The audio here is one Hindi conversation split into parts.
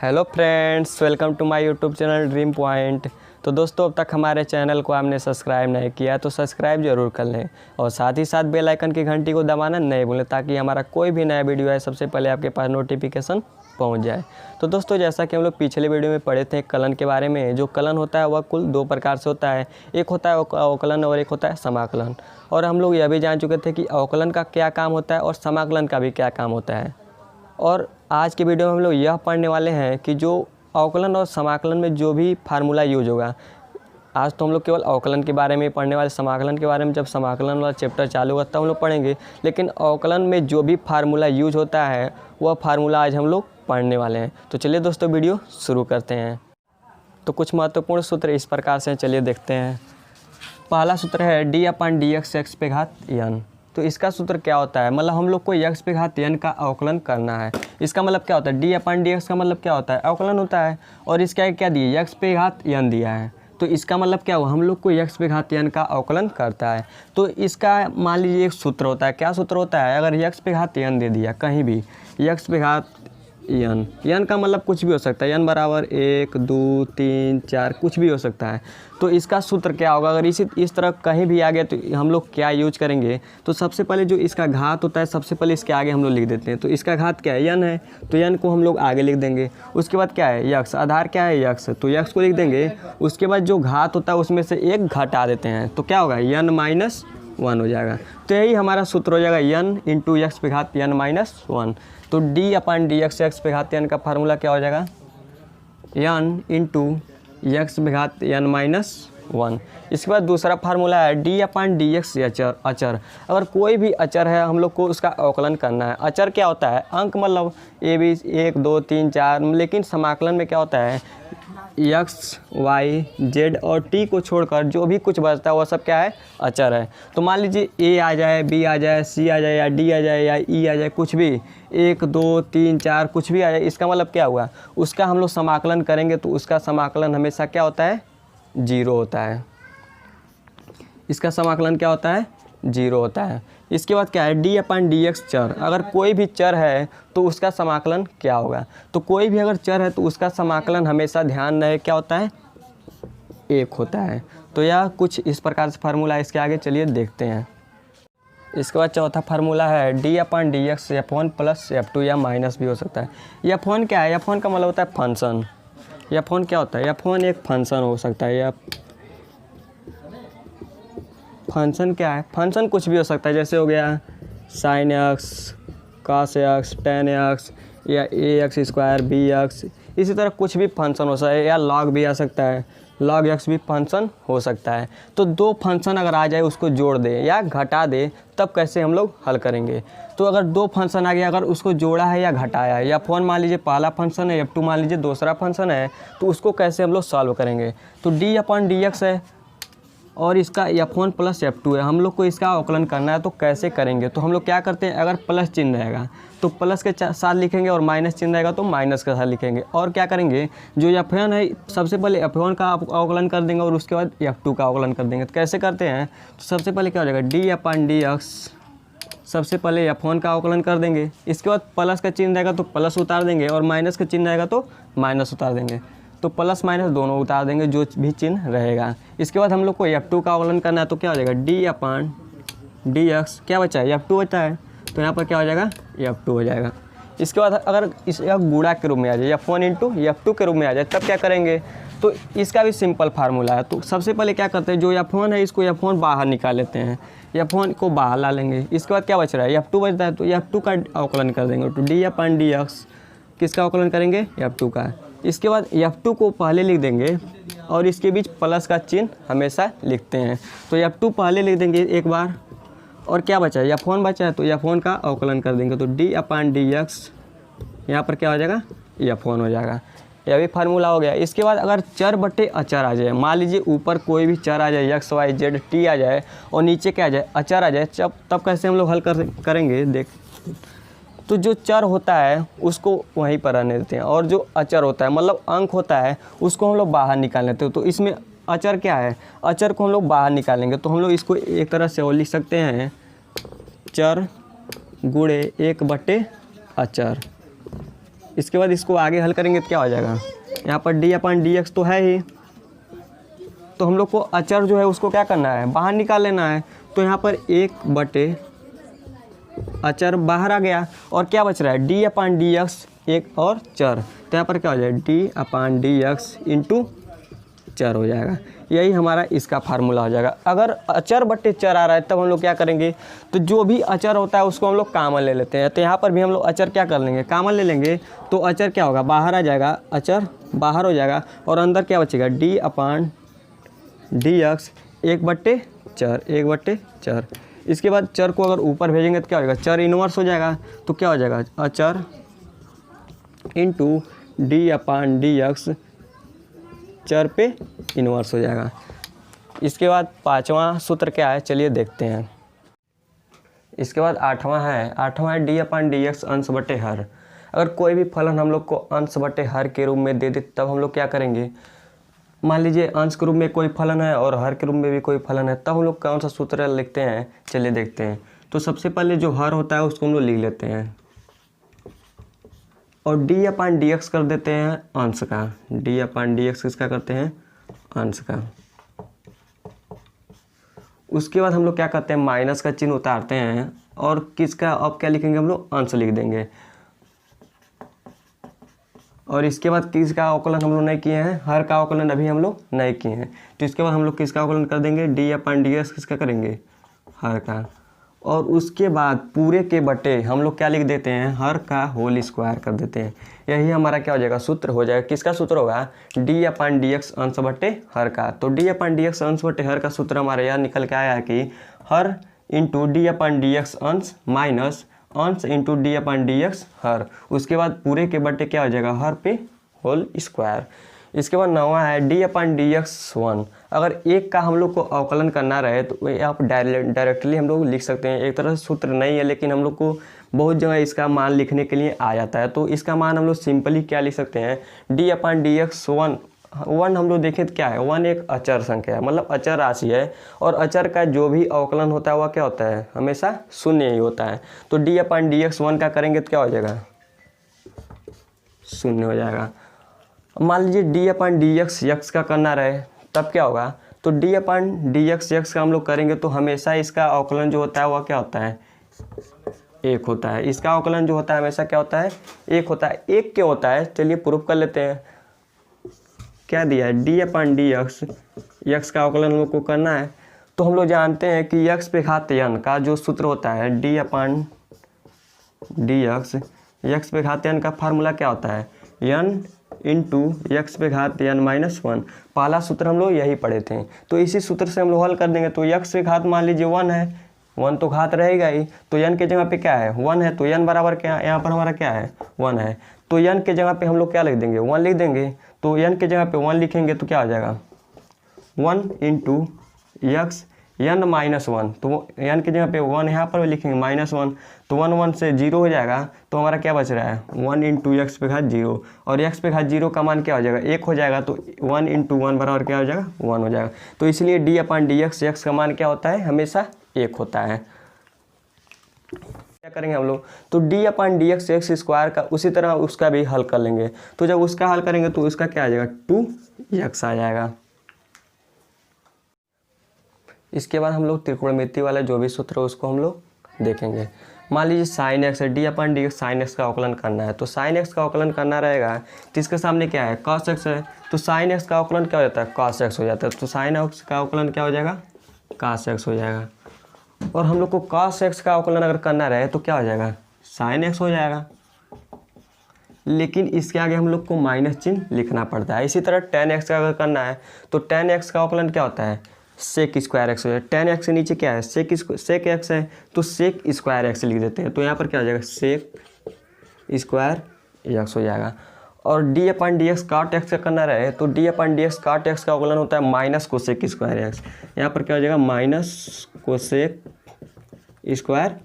Hello friends, welcome to my YouTube channel dream point. तो दोस्तों, अब तक हमारे चैनल को आपने सब्सक्राइब नहीं किया तो सब्सक्राइब जरूर कर लें और साथ ही साथ बेल आइकन की घंटी को दबाना नहीं भूलें ताकि हमारा कोई भी नया वीडियो है सबसे पहले आपके पास नोटिफिकेशन पहुंच जाए। तो दोस्तों, जैसा कि हम लोग पिछले वीडियो में पढ़े थे कलन के बारे में, जो कलन होता है वह कुल दो प्रकार से होता है। एक होता है अवकलन और एक होता है समाकलन। और हम लोग यह भी जान चुके थे कि अवकलन का क्या काम होता है और समाकलन का भी क्या काम होता है। और आज के वीडियो में हम लोग यह पढ़ने वाले हैं कि जो अवकलन और समाकलन में जो भी फार्मूला यूज होगा। आज तो हम लोग केवल अवकलन के बारे में पढ़ने वाले, समाकलन के बारे में जब समाकलन वाला चैप्टर चालू होगा तब हम लोग पढ़ेंगे। लेकिन अवकलन में जो भी फार्मूला यूज होता है वह फार्मूला आज हम लोग पढ़ने वाले हैं। तो चलिए दोस्तों, वीडियो शुरू करते हैं। तो कुछ महत्वपूर्ण सूत्र इस प्रकार से, चलिए देखते हैं। पहला सूत्र है d/dx x पे घात n। तो इसका सूत्र क्या होता है, मतलब हम लोग को x पे घात n का अवकलन करना है। इसका मतलब क्या होता है, d/dx का मतलब क्या होता है, अवकलन होता है। और इसका क्या दिया, x पे घात n दिया है। तो इसका मतलब क्या हुआ, हम लोग को x पे घात n का अवकलन करता है। तो इसका मान लीजिए एक सूत्र होता है। क्या सूत्र होता है, अगर x पे घात n दे दिया कहीं भी, x पे घात n का मतलब कुछ भी हो सकता है, n बराबर 1 2 3 4 कुछ भी हो सकता है। तो इसका सूत्र क्या होगा, अगर इस तरह कहीं भी आ गया तो हम लोग क्या यूज करेंगे। तो सबसे पहले जो इसका घात होता है, सबसे पहले इसके आगे हम लोग लिख देते हैं। तो इसका घात क्या है, n है, तो n को हम लोग आगे लिख देंगे। उसके बाद क्या है, x, आधार क्या है x, तो x को लिख देंगे। उसके बाद जो घात होता है उसमें से एक घटा देते हैं, तो क्या होगा, n-1 हो जाएगा। तो यही हमारा सूत्र हो जाएगा, n इंटू x पे घात n-1। तो d/dx x पे घात n का फार्मूला क्या हो जाएगा, n इंटू x पे घात n-1। इसके बाद दूसरा फार्मूला है d/dx अचर। अगर कोई भी अचर है हम लोग को उसका अवकलन करना है। अचर क्या होता है, अंक, मतलब a b 1 2 3 4। लेकिन समाकलन में क्या होता है, x y z और t को छोड़कर जो भी कुछ बचता है वह सब क्या है, अचर है। तो मान लीजिए a आ जाए, b आ जाए, c आ जाए या d आ जाए या e आ जाए, कुछ भी 1 2 3 4 कुछ भी आ जाए। इसका मतलब क्या हुआ, उसका हम लोग समाकलन करेंगे तो उसका समाकलन हमेशा क्या होता है, 0 होता है। इसका समाकलन क्या होता है, 0 होता है। इसके बाद क्या है, d/dx चर। अगर कोई भी चर है तो उसका समाकलन क्या होगा। तो कोई भी अगर चर है तो उसका समाकलन हमेशा ध्यान रहे क्या होता है, 1 होता है। तो यह कुछ इस प्रकार से फार्मूला है। इसके आगे चलिए देखते हैं। इसके बाद चौथा फार्मूला है d/dx f1 प्लस f2 या माइनस भी हो सकता है। f1 क्या है, f1 का मतलब होता है फंक्शन। f1 क्या होता है, f1 एक फंक्शन हो सकता है। या फंक्शन क्या है, फंक्शन कुछ भी हो सकता है, जैसे हो गया sin x, cos x, tan x या ax² bx। इसी तरह कुछ भी फंक्शन हो सकता है, या log भी आ सकता है, log x भी फंक्शन हो सकता है। तो दो फंक्शन अगर आ जाए उसको जोड़ दे या घटा दे, तब कैसे हम लोग हल करेंगे। तो अगर दो फंक्शन आ गया, अगर उसको जोड़ा है या घटाया है, या f1 मान लीजिए पहला फंक्शन है, f2 मान लीजिए दूसरा फंक्शन है, तो उसको कैसे हम लोग सॉल्व करेंगे। तो d/dx है और इसका f1 प्लस f2 है, हम लोग को इसका अवकलन करना है। तो कैसे करेंगे, तो हम लोग क्या करते हैं, अगर प्लस चिन्ह रहेगा तो प्लस के साथ लिखेंगे और माइनस चिन्ह रहेगा तो माइनस के साथ लिखेंगे। और क्या करेंगे, जो f1 है सबसे पहले f1 का अवकलन कर देंगे और उसके बाद f2 का अवकलन कर देंगे। तो कैसे करते हैं, तो सबसे पहले क्या हो जाएगा, d/dx सबसे पहले f1 का अवकलन कर देंगे। इसके बाद प्लस का चिन्ह रहेगा तो प्लस उतार देंगे और माइनस का चिन्ह रहेगा तो माइनस उतार देंगे। तो प्लस माइनस दोनों उतार देंगे जो भी चिन्ह रहेगा। इसके बाद हम लोग को f2 का अवकलन करना है। तो क्या हो जाएगा, d/dx क्या बचा है, f2 बचा है, तो यहाँ पर क्या हो जाएगा, f2 हो जाएगा। इसके बाद अगर इसका गुणा के रूप में आ जाए, f1 इंटू f2 के रूप में आ जाए, तब क्या करेंगे। तो इसका भी सिंपल फार्मूला है। तो सबसे पहले क्या करते हैं, जो f1 है इसको f1 बाहर निकाल लेते हैं, f1 को बाहर ला लेंगे। इसके बाद क्या बच रहा है, f2 बचता है, तो f2 का अवकलन कर देंगे। तो d/dx किसका अवकलन करेंगे, f2 का। इसके बाद f2 को पहले लिख देंगे और इसके बीच प्लस का चिन्ह हमेशा लिखते हैं। तो f2 पहले लिख देंगे एक बार, और क्या बचा है, f1 बचा है, तो f1 का अवकलन कर देंगे। तो d/dx यहाँ पर क्या हो जाएगा, f1 हो जाएगा। यह भी फार्मूला हो गया। इसके बाद अगर चर बटे अचर आ जाए, मान लीजिए ऊपर कोई भी चर आ जाए, x y z t आ जाए और नीचे क्या आ जाए, अचर आ जाए, तब कैसे हम लोग हल करेंगे देख। तो जो चर होता है उसको वहीं पर रहने देते हैं और जो अचर होता है मतलब अंक होता है उसको हम लोग बाहर निकाल लेते हैं। तो इसमें अचर क्या है, अचर को हम लोग बाहर निकालेंगे। तो हम लोग इसको एक तरह से और लिख सकते हैं, चर गुणे 1 बटे अचर। इसके बाद इसको आगे हल करेंगे तो क्या हो जाएगा, यहाँ पर d/dx तो है ही, तो हम लोग को अचर जो है उसको क्या करना है, बाहर निकाल लेना है। तो यहाँ पर 1/, अचर बाहर आ गया और क्या बच रहा है, d/dx एक और चर, तो यहाँ पर क्या हो जाएगा, d/dx इंटू चर हो जाएगा। यही हमारा इसका फार्मूला हो जाएगा। अगर अचर बट्टे चर आ रहा है तब हम लोग क्या करेंगे, तो जो भी अचर होता है उसको हम लोग कॉमन ले लेते हैं। तो यहाँ पर भी हम लोग अचर क्या कर लेंगे, कॉमन ले लेंगे। तो अचर क्या होगा, बाहर आ जाएगा, अचर बाहर हो जाएगा और अंदर क्या बचेगा, d/dx 1/चर। इसके बाद चर को अगर ऊपर भेजेंगे तो क्या हो जाएगा, चर इन्वर्स हो जाएगा। तो क्या हो जाएगा, अचर इंटू d/dx चर पे इन्वर्स हो जाएगा। इसके बाद 5वां सूत्र क्या है, चलिए देखते हैं। इसके बाद 8वां है d/dx अंश बटे हर। अगर कोई भी फलन हम लोग को अंश बटे हर के रूप में दे दे तब हम लोग क्या करेंगे, मान लीजिए अंश के रूप में कोई फलन है और हर के रूप में भी कोई फलन है, तब हम लोग कौन सा सूत्र लिखते हैं, चलिए देखते हैं। तो सबसे पहले जो हर होता है उसको हम लोग लिख लेते हैं और d/dx कर देते हैं अंश का, d/dx किसका करते हैं, अंश का। उसके बाद हम लोग क्या करते हैं, माइनस का चिन्ह उतारते हैं और किसका, अब क्या लिखेंगे हम लोग, अंश लिख देंगे। और इसके बाद किसका अवकलन हम लोग नहीं किए हैं, हर का अवकलन अभी हम लोग नहीं किए हैं। तो इसके बाद हम लोग किसका अवकलन कर देंगे, d/dx किसका करेंगे, हर का। और उसके बाद पूरे के बटे हम लोग क्या लिख देते हैं, हर का होल स्क्वायर कर देते हैं। यही हमारा क्या हो जाएगा, सूत्र हो जाएगा। किसका सूत्र होगा, d/dx अंश बटे हर का। तो d/dx अंश बटे हर का सूत्र हमारे यहाँ निकल के आया है कि हर इंटू d/dx अंश माइनस अंश इंटू d/dx हर। उसके बाद पूरे के बटे क्या हो जाएगा, हर पे होल स्क्वायर। इसके बाद 9वां है d/dx 1। अगर एक का हम लोग को अवकलन करना रहे तो आप डायरेक्टली हम लोग लिख सकते हैं। एक तरह से सूत्र नहीं है लेकिन हम लोग को बहुत जगह इसका मान लिखने के लिए आ जाता है। तो इसका मान हम लोग सिंपली क्या लिख सकते हैं, d/dx 1 हम लोग देखें तो क्या है, 1 एक अचर संख्या है, मतलब अचर राशि है। और अचर का जो भी अवकलन होता है वह क्या होता है, हमेशा शून्य ही होता है। तो d/dx 1 का करेंगे तो क्या हो जाएगा, शून्य हो जाएगा। मान लीजिए d/dx x का करना रहे तब क्या होगा, तो d/dx x का हम लोग करेंगे तो हमेशा इसका अवकलन जो होता है वह क्या होता है, 1 होता है। इसका अवकलन जो होता है हमेशा क्या होता है, 1 होता है। 1 क्यों होता है, चलिए प्रूफ कर लेते हैं। क्या दिया है, d/dx x का अवकलन हम लोग को करना है। तो हम लोग जानते हैं कि x पे घात n का जो सूत्र होता है d/dx x पे घात n का फार्मूला क्या होता है, n इंटू एक्स पे घात n-1। पहला सूत्र हम लोग यही पढ़े थे, तो इसी सूत्र से हम लोग हल कर देंगे। तो x पे घात मान लीजिए 1 है, 1 तो घात रहेगा ही, तो n के जगह पे क्या है, 1 है। तो n बराबर क्या है, यहाँ पर हमारा क्या है, 1 है। तो n के जगह पे हम लोग क्या लिख देंगे, 1 लिख देंगे। तो n के जगह पे 1 लिखेंगे तो क्या हो जाएगा, 1 इंटू एक्स n-1। तो n के जगह पे 1 यहाँ पर भी लिखेंगे -1। तो 1 से 0 हो जाएगा। तो हमारा क्या बच रहा है, 1 इंटू एक्स पे घात 0। और x पे घात 0 का मान क्या हो जाएगा, 1 हो जाएगा। तो 1 इंटू 1 बराबर क्या हो जाएगा, 1 हो जाएगा। तो इसलिए d/dx x का मान क्या होता है, हमेशा 1 होता है। क्या करेंगे हम लोग, तो d/dx x स्क्वायर का उसी तरह उसका भी हल कर लेंगे। तो जब उसका हल करेंगे तो उसका क्या आ जाएगा, 2x आ जाएगा। इसके बाद हम लोग त्रिकोणमिति वाला जो भी सूत्र है उसको हम लोग देखेंगे। मान लीजिए साइन एक्स है, d/dx साइन एक्स का अवकलन करना है। तो साइन एक्स का अवकलन करना रहेगा तो इसके सामने क्या है, cos x है। तो साइन एक्स का अवकलन क्या हो जाता है, cos x हो जाता है। तो साइन एक्स का अवकलन क्या हो जाएगा, cos x हो जाएगा। और हम लोग को cos x का अवकलन अगर करना रहे तो क्या हो जाएगा, sin x हो जाएगा। लेकिन इसके आगे हम लोग को माइनस चिन्ह लिखना पड़ता है। इसी तरह tan x का अगर करना है तो tan x का अवकलन क्या होता है, सेक स्क्वायर एक्स हो जाएगा। tan x के नीचे क्या है, सेक एक्स है, तो सेक स्क्वायर एक्स लिख देते हैं। तो यहाँ पर क्या हो जाएगा, सेक स्क्वायर एक्स हो जाएगा। और d/dx cot x का करना रहे तो d/dx cot x का अवकलन होता है माइनस कोसेक स्क्वायर एक्स। यहाँ पर क्या हो जाएगा, माइनस कोसेक स्क्वायर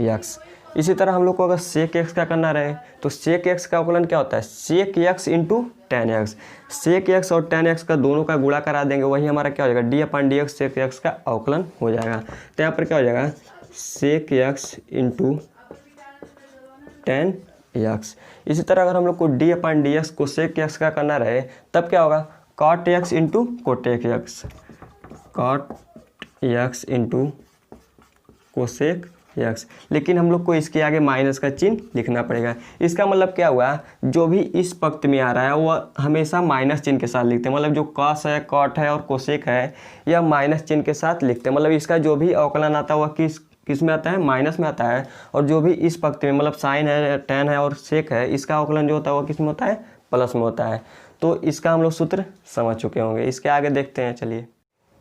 एक्स। इसी तरह हम लोग को अगर सेक एक्स का करना रहे तो सेक एक्स का अवकलन क्या होता है, sec x into tan x. Sec x और टेन एक्स का दोनों का गुणा करा देंगे, वही हमारा क्या हो जाएगा, d/dx सेक एक्स का अवकलन हो जाएगा। तो यहाँ पर क्या हो जाएगा, sec x into tan x. इसी तरह अगर हम लोग को डी अपन डी एक्स कोसेक एक्स का करना रहे तब क्या होगा, cot x into cosec x, cot x into cosec x. लेकिन हम लोग को इसके आगे माइनस का चिन्ह लिखना पड़ेगा। इसका मतलब क्या हुआ, जो भी इस पक्ष में आ रहा है वह हमेशा माइनस चिन्ह के साथ लिखते हैं। मतलब जो कॉस है, कॉट है और कोसेक है यह माइनस चिन्ह के साथ लिखते हैं। मतलब इसका जो भी अवकलन आता है वह किस में आता है, माइनस में आता है। और जो भी इस पक्ष में मतलब साइन है, टेन है और सेक है, इसका अवकलन जो होता है वह किस में होता है, प्लस में होता है। तो इसका हम लोग सूत्र समझ चुके होंगे। इसके आगे देखते हैं, चलिए।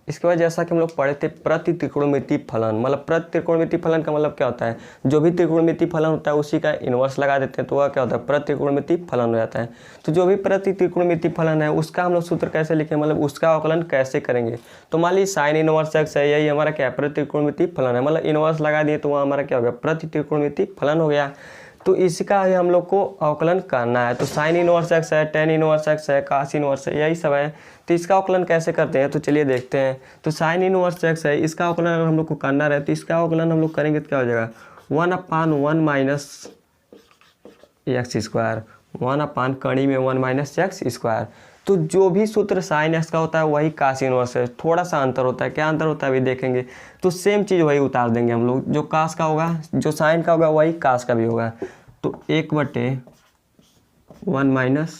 इसके बाद जैसा कि हम लोग पढ़े थे प्रति त्रिकोणमितीय फलन, मतलब प्रति त्रिकोणमितीय फलन का मतलब क्या होता है, जो भी त्रिकोणमितीय फलन होता है उसी का इन्वर्स लगा देते हैं तो वह क्या होता है, प्रति त्रिकोणमितीय फलन हो जाता है। तो जो भी प्रति त्रिकोणमितीय फलन है उसका हम लोग सूत्र कैसे लिखें, मतलब उसका अवकलन कैसे करेंगे। तो मान लीजिए साइन इनवर्स एक्स है, यही हमारा क्या है, प्रति त्रिकोणमितीय फलन है। मतलब इनवर्स लगा दिए तो वह हमारा क्या हो गया, प्रति त्रिकोणमितीय फलन हो गया। तो इसका ही हम लोग को अवकलन करना है। तो साइन इनवर्स एक्स है, टेन इनवर्स एक्स है, कास इनवर्स है, यही सब है। तो इसका अवकलन कैसे करते हैं तो चलिए देखते हैं। तो साइन इनवर्स एक्स है, इसका अवकलन अगर हम लोग को करना रहे तो इसका अवकलन हम लोग करेंगे तो क्या हो जाएगा, 1/1 माइनस एक्स स्क्वायर, 1/, कड़ी में 1 माइनस एक्स स्क्वायर। तो जो भी सूत्र साइन एक्स का होता है वही कास इनवर्स है। थोड़ा सा अंतर होता है, क्या अंतर होता है अभी देखेंगे। तो सेम चीज़ वही उतार देंगे हम लोग, जो कास का होगा, जो साइन का होगा वही कास का भी होगा। तो 1/1 माइनस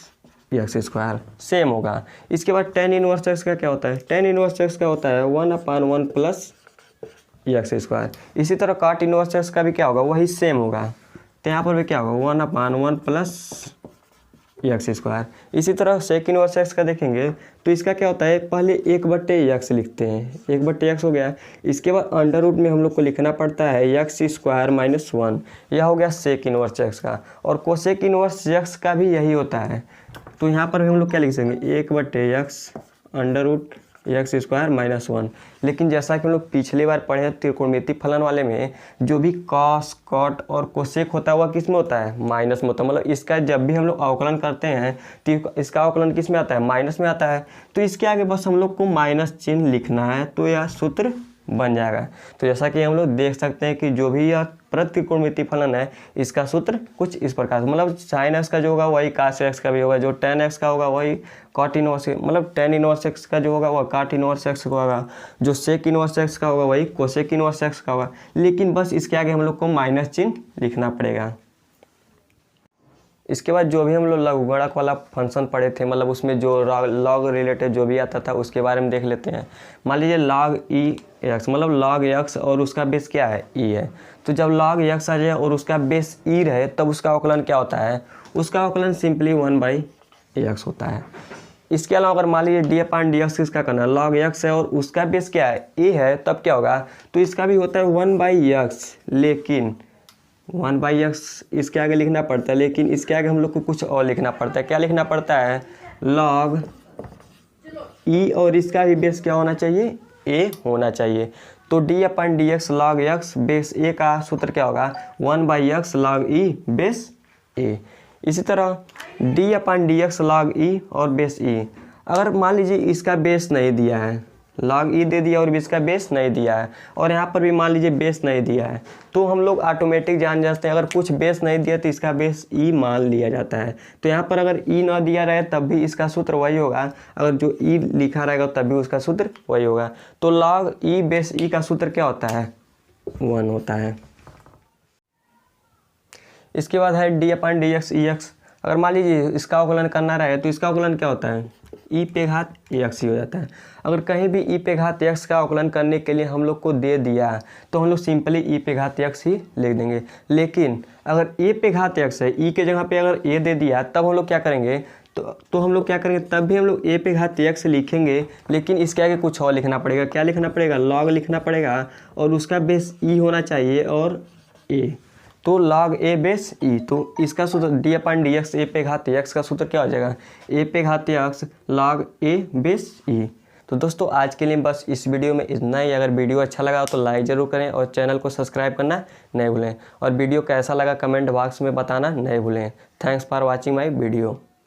एक्स स्क्वायर सेम होगा। इसके बाद टेन इनवर्स एक्स का क्या होता है, टेन इनवर्स एक्स का होता है 1/1 प्लस एक्स स्क्वायर। इसी तरह काट इनवर्स एक्स का भी क्या होगा, वही सेम होगा। तो यहाँ पर भी क्या होगा, 1/1 प्लस एक्स स्क्वायर। इसी तरह सेक इनवर्स एक्स का देखेंगे तो इसका क्या होता है, पहले 1/x लिखते हैं, 1/x हो गया। इसके बाद अंडर रूट में हम लोग को लिखना पड़ता है एक्स स्क्वायर माइनस 1, यह हो गया सेक इनवर्स एक्स का। और कोसेक इनवर्स एक्स का भी यही होता है। तो यहाँ पर भी हम लोग क्या लिख सकेंगे, 1/x under root x square minus 1। लेकिन जैसा कि हम लोग पिछली बार पढ़े त्रिकोणमितीय फलन वाले में, जो भी कॉस, कॉट और कोसेक होता है वह किस में होता है, माइनस में होता है। मतलब इसका जब भी हम लोग अवकलन करते हैं तो इसका अवकलन किस में आता है, माइनस में आता है। तो इसके आगे बस हम लोग को माइनस चिन्ह लिखना है तो यह सूत्र बन जाएगा। तो जैसा कि हम लोग देख सकते हैं कि जो भी यह प्रति त्रिकोणमितीय फलन है इसका सूत्र कुछ इस प्रकार से, मतलब साइन एक्स का जो होगा वही कास एक्स का भी होगा, जो टेन एक्स का होगा वही कॉट इनवर्स, मतलब टेन इनवर्स एक्स का जो होगा वह काट इनवर्स एक्स का होगा, जो सेक इनवर्स एक्स का होगा वही कोसेक इनवर्स एक्स का होगा। लेकिन बस इसके आगे हम लोग को माइनस चिन्ह लिखना पड़ेगा। इसके बाद जो भी हम लोग लघुगणक वाला फंक्शन पढ़े थे, मतलब उसमें जो लॉग रिलेटेड जो भी आता था उसके बारे में देख लेते हैं। मान लीजिए log e x, मतलब log x और उसका बेस क्या है, e है। तो जब log x आ जाए और उसका बेस e रहे तब उसका अवकलन क्या होता है, उसका अवकलन सिंपली 1/x होता है। इसके अलावा अगर मान लीजिए d/dx किसका करना है, log x है और उसका बेस क्या है, a है, तब क्या होगा, तो इसका भी होता है 1/x, लेकिन 1/x इसके आगे लिखना पड़ता है। लेकिन इसके आगे हम लोग को कुछ और लिखना पड़ता है। क्या लिखना पड़ता है, log e और इसका भी बेस क्या होना चाहिए, a होना चाहिए। तो d/dx log x base a का सूत्र क्या होगा, 1/x log e base a। इसी तरह d/dx log e और बेस e, अगर मान लीजिए इसका बेस नहीं दिया है, log e दे दिया और इसका बेस नहीं दिया है, और यहाँ पर भी मान लीजिए बेस नहीं दिया है, तो हम लोग ऑटोमेटिक जान जाते हैं अगर कुछ बेस नहीं दिया तो इसका बेस e मान लिया जाता है। तो यहाँ पर अगर e ना दिया रहे तब भी इसका सूत्र वही होगा, अगर जो e लिखा रहेगा तब भी उसका सूत्र वही होगा। तो log e बेस e का सूत्र क्या होता है, 1 होता है। इसके बाद है d/dx ex, अगर मान लीजिए इसका अवकलन करना रहे तो इसका अवकलन क्या होता है, e पे घात x ही हो जाता है। अगर कहीं भी e पे घात x का अवकलन करने के लिए हम लोग को दे दिया तो हम लोग सिंपली e पे घात x ही लिख देंगे। लेकिन अगर a पे घात x है, e के जगह पे अगर a दे दिया तब हम लोग क्या करेंगे, तो हम लोग क्या करेंगे, तब भी हम लोग a पे घात x लिखेंगे। लेकिन इसके आगे कुछ और लिखना पड़ेगा। क्या लिखना पड़ेगा, log लिखना पड़ेगा और उसका बेस e होना चाहिए और a। तो log a बेस e, तो इसका सूत्र d/dx a पे घात x का सूत्र क्या हो जाएगा, a पे घात x log a base e। तो दोस्तों आज के लिए बस इस वीडियो में इतना ही। अगर वीडियो अच्छा लगा तो लाइक ज़रूर करें और चैनल को सब्सक्राइब करना नहीं भूलें, और वीडियो कैसा लगा कमेंट बॉक्स में बताना नहीं भूलें। Thanks for watching my video.